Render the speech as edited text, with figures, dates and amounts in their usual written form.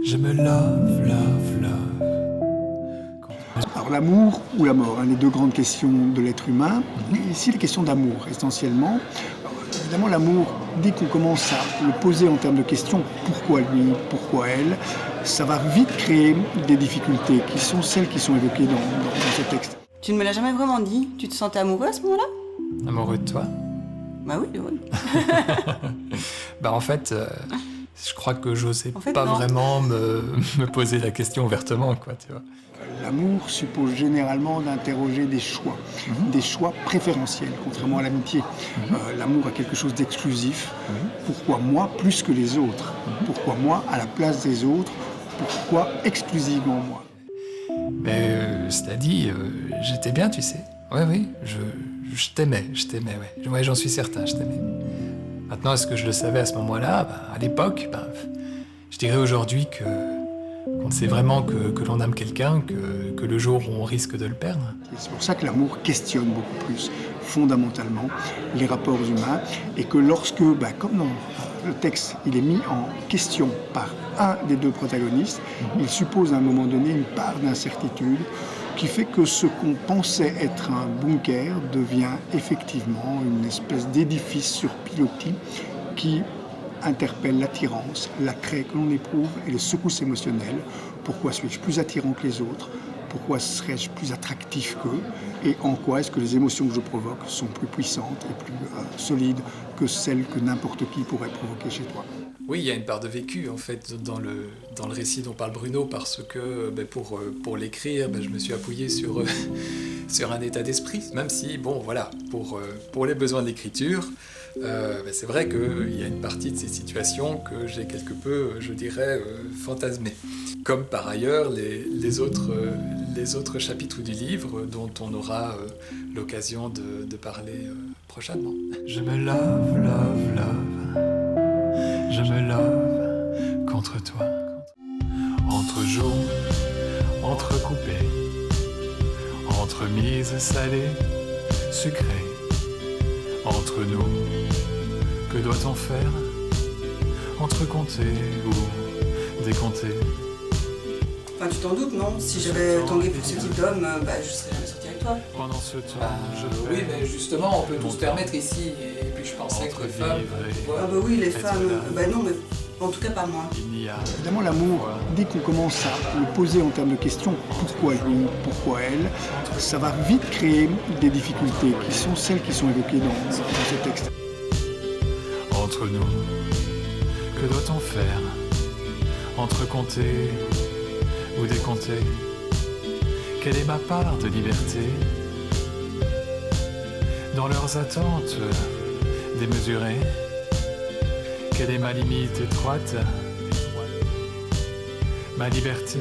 Je me love, love, love. Alors l'amour ou la mort, les deux grandes questions de l'être humain. Ici, les questions d'amour, essentiellement. Alors, évidemment, l'amour, dès qu'on commence à le poser en termes de questions, pourquoi lui, pourquoi elle, ça va vite créer des difficultés qui sont celles qui sont évoquées dans ce texte. Tu ne me l'as jamais vraiment dit. Tu te sentais amoureux à ce moment-là? Amoureux de toi? Bah oui, oui. Bah en fait, je crois que j'osais pas non. vraiment me poser la question ouvertement, quoi, tu vois. L'amour suppose généralement d'interroger des choix préférentiels, contrairement à l'amitié. L'amour a quelque chose d'exclusif. Pourquoi moi plus que les autres? Pourquoi moi à la place des autres? Pourquoi exclusivement moi? Mais cela dit, j'étais bien, tu sais. Oui, je t'aimais, ouais. Ouais, j'en suis certain, je t'aimais. Maintenant, est-ce que je le savais à ce moment-là? À l'époque, je dirais aujourd'hui qu'on sait vraiment que l'on aime quelqu'un, que le jour où on risque de le perdre. C'est pour ça que l'amour questionne beaucoup plus, fondamentalement, les rapports humains, et que lorsque, comme dans le texte, il est mis en question par un des deux protagonistes, il suppose à un moment donné une part d'incertitude qui fait que ce qu'on pensait être un bunker devient effectivement une espèce d'édifice sur pilotis qui interpelle l'attirance, l'attrait que l'on éprouve et les secousses émotionnelles. Pourquoi suis-je plus attirant que les autres? Pourquoi serais-je plus attractif qu'eux? Et en quoi est-ce que les émotions que je provoque sont plus puissantes et plus solides que celles que n'importe qui pourrait provoquer chez toi? Oui, il y a une part de vécu, en fait, dans le récit dont parle Bruno, parce que pour l'écrire, je me suis appuyé sur un état d'esprit, même si, pour les besoins de l'écriture, c'est vrai qu'il y a une partie de ces situations que j'ai quelque peu, je dirais, fantasmées. Comme par ailleurs les autres chapitres du livre dont on aura l'occasion de parler prochainement. Je me love, love, love. Je me love contre toi. Entre jours, entrecoupés, entre mises salées, sucrées. Entre nous, que doit-on faire? Entre compter ou décompter? Enfin, tu t'en doutes, non? Si j'avais tangué pour ce type d'homme, je serais jamais sorti avec toi. Pendant ce temps, je Oui, mais justement, on peut tout se permettre ici. Et puis je pensais que les femmes... Ah bah oui, les femmes... non, mais en tout cas pas moi. Évidemment, l'amour, dès qu'on commence à le poser en termes de questions, pourquoi lui, pourquoi elle, ça va vite créer des difficultés qui sont celles qui sont évoquées dans ce texte. Entre nous, que doit-on faire? Entre compter ou décompter? Quelle est ma part de liberté? Dans leurs attentes démesurées, quelle est ma limite étroite? Ma liberté